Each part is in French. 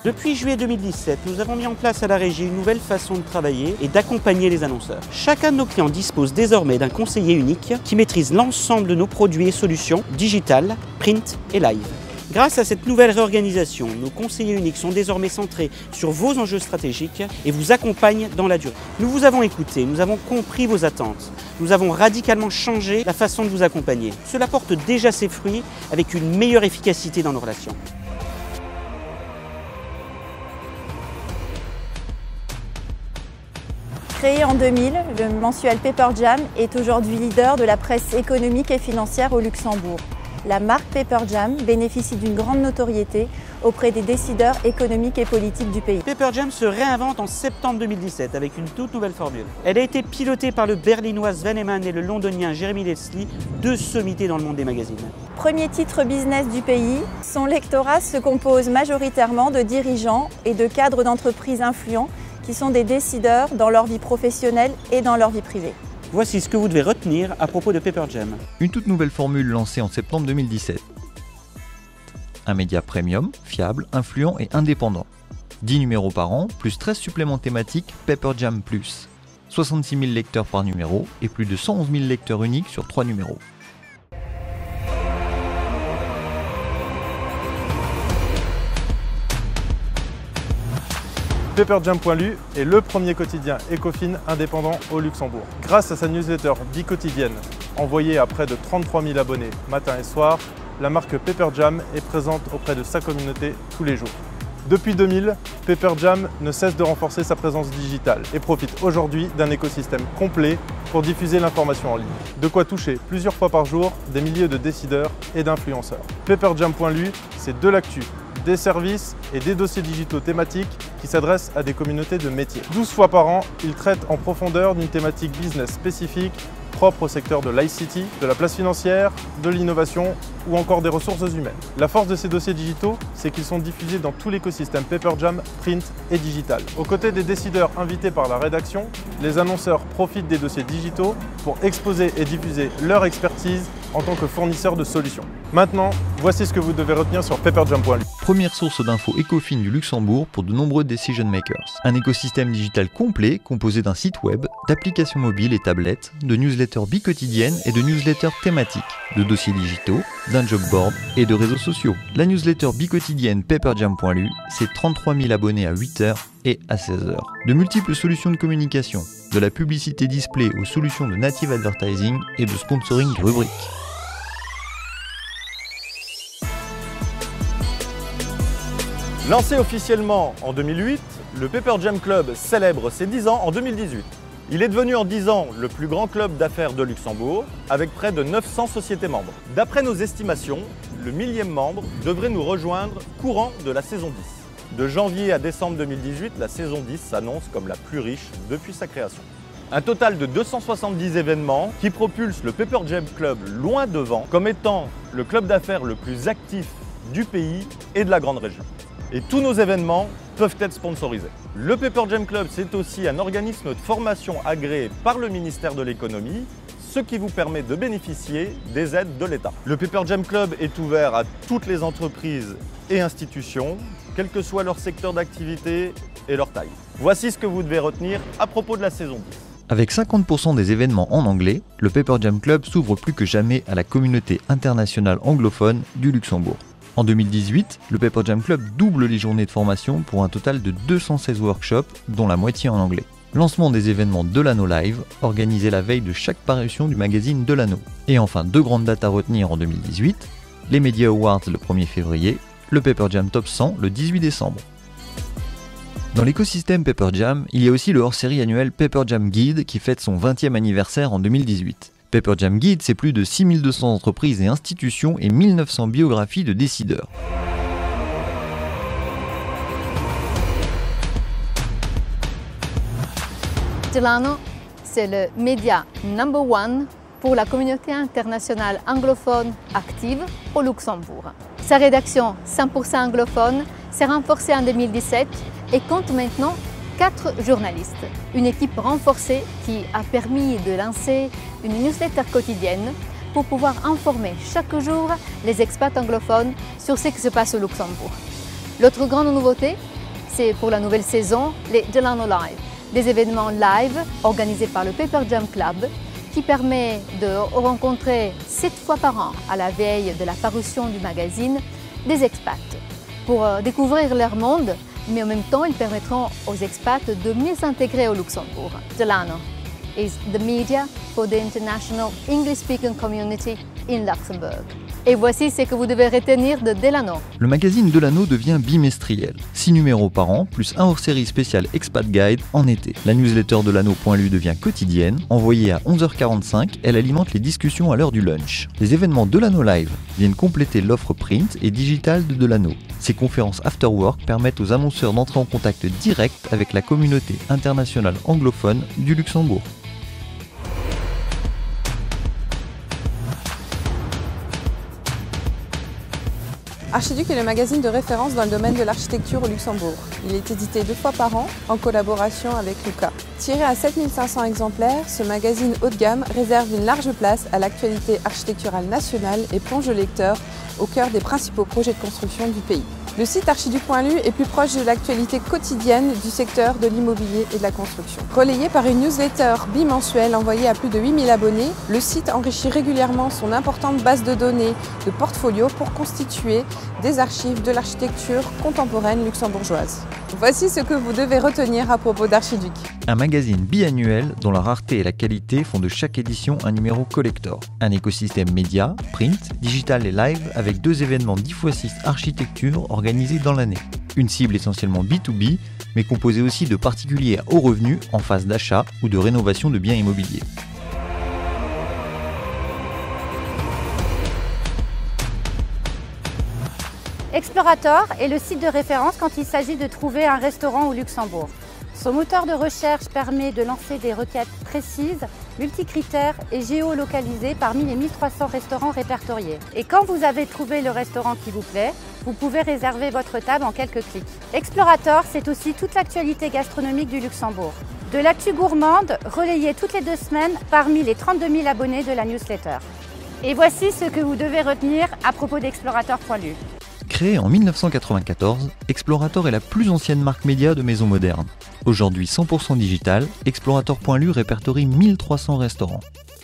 Depuis juillet 2017, nous avons mis en place à la régie une nouvelle façon de travailler et d'accompagner les annonceurs. Chacun de nos clients dispose désormais d'un conseiller unique qui maîtrise l'ensemble de nos produits et solutions digital, print et live. Grâce à cette nouvelle réorganisation, nos conseillers uniques sont désormais centrés sur vos enjeux stratégiques et vous accompagnent dans la durée. Nous vous avons écouté, nous avons compris vos attentes, nous avons radicalement changé la façon de vous accompagner. Cela porte déjà ses fruits avec une meilleure efficacité dans nos relations. Créé en 2000, le mensuel Paper Jam est aujourd'hui leader de la presse économique et financière au Luxembourg. La marque Paper Jam bénéficie d'une grande notoriété auprès des décideurs économiques et politiques du pays. Paper Jam se réinvente en septembre 2017 avec une toute nouvelle formule. Elle a été pilotée par le berlinois Sven Eman et le londonien Jeremy Leslie, deux sommités dans le monde des magazines. Premier titre business du pays, son lectorat se compose majoritairement de dirigeants et de cadres d'entreprises influents qui sont des décideurs dans leur vie professionnelle et dans leur vie privée. Voici ce que vous devez retenir à propos de Paper Jam. Une toute nouvelle formule lancée en septembre 2017. Un média premium, fiable, influent et indépendant. 10 numéros par an, plus 13 suppléments thématiques Paper Jam+. 66 000 lecteurs par numéro et plus de 111 000 lecteurs uniques sur 3 numéros. PaperJam.lu est le premier quotidien Ecofin indépendant au Luxembourg. Grâce à sa newsletter bi-quotidienne, envoyée à près de 33 000 abonnés matin et soir, la marque PaperJam est présente auprès de sa communauté tous les jours. Depuis 2000, PaperJam ne cesse de renforcer sa présence digitale et profite aujourd'hui d'un écosystème complet pour diffuser l'information en ligne. De quoi toucher plusieurs fois par jour des milliers de décideurs et d'influenceurs. PaperJam.lu, c'est de l'actu, des services et des dossiers digitaux thématiques qui s'adressent à des communautés de métiers. 12 fois par an, il traite en profondeur d'une thématique business spécifique propre au secteur de l'ICT, de la place financière, de l'innovation ou encore des ressources humaines. La force de ces dossiers digitaux, c'est qu'ils sont diffusés dans tout l'écosystème PaperJam, print et digital. Aux côtés des décideurs invités par la rédaction, les annonceurs profitent des dossiers digitaux pour exposer et diffuser leur expertise en tant que fournisseur de solutions. Maintenant, voici ce que vous devez retenir sur PaperJam.lu. Première source d'infos Ecofin du Luxembourg pour de nombreux decision makers. Un écosystème digital complet composé d'un site web, d'applications mobiles et tablettes, de newsletters bi-quotidiennes et de newsletters thématiques, de dossiers digitaux, d'un job board et de réseaux sociaux. La newsletter bi-quotidienne PaperJam.lu, c'est 33 000 abonnés à 8h et à 16h. De multiples solutions de communication, de la publicité display aux solutions de native advertising et de sponsoring de rubriques. Lancé officiellement en 2008, le Paper Jam Club célèbre ses 10 ans en 2018. Il est devenu en 10 ans le plus grand club d'affaires de Luxembourg, avec près de 900 sociétés membres. D'après nos estimations, le 1000e membre devrait nous rejoindre courant de la saison 10. De janvier à décembre 2018, la saison 10 s'annonce comme la plus riche depuis sa création. Un total de 270 événements qui propulsent le Paper Jam Club loin devant comme étant le club d'affaires le plus actif du pays et de la grande région. Et tous nos événements peuvent être sponsorisés. Le Paper Jam Club, c'est aussi un organisme de formation agréé par le ministère de l'économie, ce qui vous permet de bénéficier des aides de l'État. Le Paper Jam Club est ouvert à toutes les entreprises et institutions, quel que soit leur secteur d'activité et leur taille. Voici ce que vous devez retenir à propos de la saison 10. Avec 50% des événements en anglais, le Paper Jam Club s'ouvre plus que jamais à la communauté internationale anglophone du Luxembourg. En 2018, le Paper Jam Club double les journées de formation pour un total de 216 workshops, dont la moitié en anglais. Lancement des événements Delano Live, organisés la veille de chaque parution du magazine Delano. Et enfin, deux grandes dates à retenir en 2018, les Media Awards le 1er février, le Paper Jam Top 100 le 18 décembre. Dans l'écosystème Paper Jam, il y a aussi le hors-série annuel Paper Jam Guide qui fête son 20e anniversaire en 2018. Paper Jam Guide, c'est plus de 6200 entreprises et institutions et 1900 biographies de décideurs. Delano, c'est le média #1 pour la communauté internationale anglophone active au Luxembourg. Sa rédaction 100% anglophone s'est renforcée en 2017 et compte maintenant 4 journalistes. Une équipe renforcée qui a permis de lancer une newsletter quotidienne pour pouvoir informer chaque jour les expats anglophones sur ce qui se passe au Luxembourg. L'autre grande nouveauté, c'est pour la nouvelle saison les Delano Live, des événements live organisés par le Paper Jam Club qui permet de rencontrer 7 fois par an, à la veille de la parution du magazine, des expats pour découvrir leur monde, mais en même temps, ils permettront aux expats de mieux s'intégrer au Luxembourg. Delano is the media for the international English-speaking community in Luxembourg. Et voici ce que vous devez retenir de Delano. Le magazine Delano devient bimestriel. 6 numéros par an, plus un hors-série spécial Expat Guide en été. La newsletter Delano.lu devient quotidienne. Envoyée à 11h45, elle alimente les discussions à l'heure du lunch. Les événements Delano Live viennent compléter l'offre print et digitale de Delano. Ces conférences after work permettent aux annonceurs d'entrer en contact direct avec la communauté internationale anglophone du Luxembourg. Archiduc est le magazine de référence dans le domaine de l'architecture au Luxembourg. Il est édité 2 fois par an en collaboration avec Luca. Tiré à 7500 exemplaires, ce magazine haut de gamme réserve une large place à l'actualité architecturale nationale et plonge le lecteur au cœur des principaux projets de construction du pays. Le site archiduc.lu est plus proche de l'actualité quotidienne du secteur de l'immobilier et de la construction. Relayé par une newsletter bimensuelle envoyée à plus de 8000 abonnés, le site enrichit régulièrement son importante base de données de portfolio pour constituer des archives de l'architecture contemporaine luxembourgeoise. Voici ce que vous devez retenir à propos d'Archiduc. Un magazine biannuel dont la rareté et la qualité font de chaque édition un numéro collector. Un écosystème média, print, digital et live avec 2 événements 10x6 architecture organisés dans l'année. Une cible essentiellement B2B, mais composée aussi de particuliers à haut revenu en phase d'achat ou de rénovation de biens immobiliers. Explorator est le site de référence quand il s'agit de trouver un restaurant au Luxembourg. Son moteur de recherche permet de lancer des requêtes précises, multicritères et géolocalisées parmi les 1300 restaurants répertoriés. Et quand vous avez trouvé le restaurant qui vous plaît, vous pouvez réserver votre table en quelques clics. Explorator, c'est aussi toute l'actualité gastronomique du Luxembourg. De l'actu gourmande relayée toutes les 2 semaines parmi les 32 000 abonnés de la newsletter. Et voici ce que vous devez retenir à propos d'Explorator.lu. Créé en 1994, Explorator est la plus ancienne marque média de maisons modernes. Aujourd'hui 100% digital, Explorator.lu répertorie 1300 restaurants.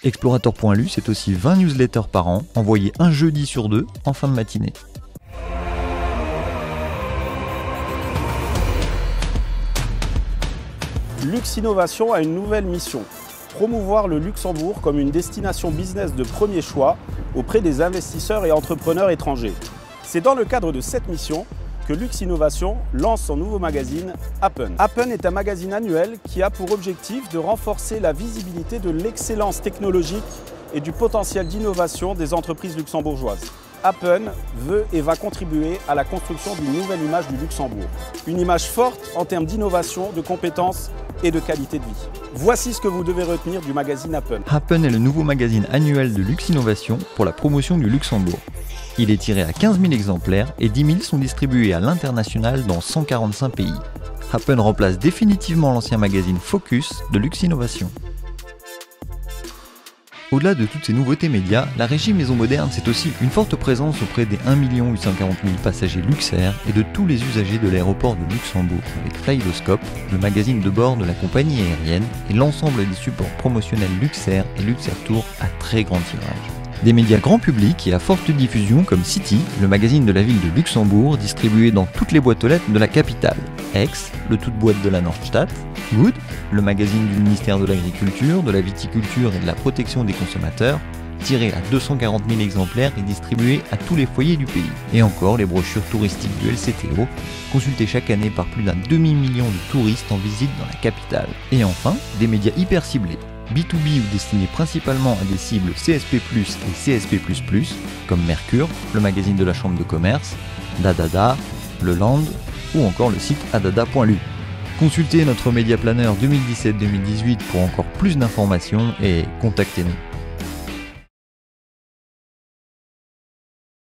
Explorator.lu, c'est aussi 20 newsletters par an, envoyés un jeudi sur 2 en fin de matinée. Luxinnovation a une nouvelle mission, promouvoir le Luxembourg comme une destination business de premier choix auprès des investisseurs et entrepreneurs étrangers. C'est dans le cadre de cette mission que Luxinnovation lance son nouveau magazine Happen. Happen est un magazine annuel qui a pour objectif de renforcer la visibilité de l'excellence technologique et du potentiel d'innovation des entreprises luxembourgeoises. Happen veut et va contribuer à la construction d'une nouvelle image du Luxembourg. Une image forte en termes d'innovation, de compétences et de qualité de vie. Voici ce que vous devez retenir du magazine Happen. Happen est le nouveau magazine annuel de Luxinnovation pour la promotion du Luxembourg. Il est tiré à 15 000 exemplaires et 10 000 sont distribués à l'international dans 145 pays. Happen remplace définitivement l'ancien magazine Focus de Luxinnovation. Au-delà de toutes ces nouveautés médias, la régie Maison Moderne, c'est aussi une forte présence auprès des 1 840 000 passagers Luxair et de tous les usagers de l'aéroport de Luxembourg, avec Flyoscope, le magazine de bord de la compagnie aérienne, et l'ensemble des supports promotionnels Luxair et Luxair Tour à très grand tirage. Des médias grand public et à forte diffusion comme City, le magazine de la ville de Luxembourg, distribué dans toutes les boîtes aux lettres de la capitale. Ex, le toute boîte de la Nordstadt. Good, le magazine du ministère de l'Agriculture, de la Viticulture et de la Protection des consommateurs, tiré à 240 000 exemplaires et distribué à tous les foyers du pays. Et encore les brochures touristiques du LCTO, consultées chaque année par plus d'un demi-million de touristes en visite dans la capitale. Et enfin, des médias hyper ciblés. B2B ou destinés principalement à des cibles CSP+, et CSP++, comme Mercure, le magazine de la Chambre de commerce, Dadada, Le Land ou encore le site adada.lu. Consultez notre Média Planner 2017-2018 pour encore plus d'informations et contactez-nous.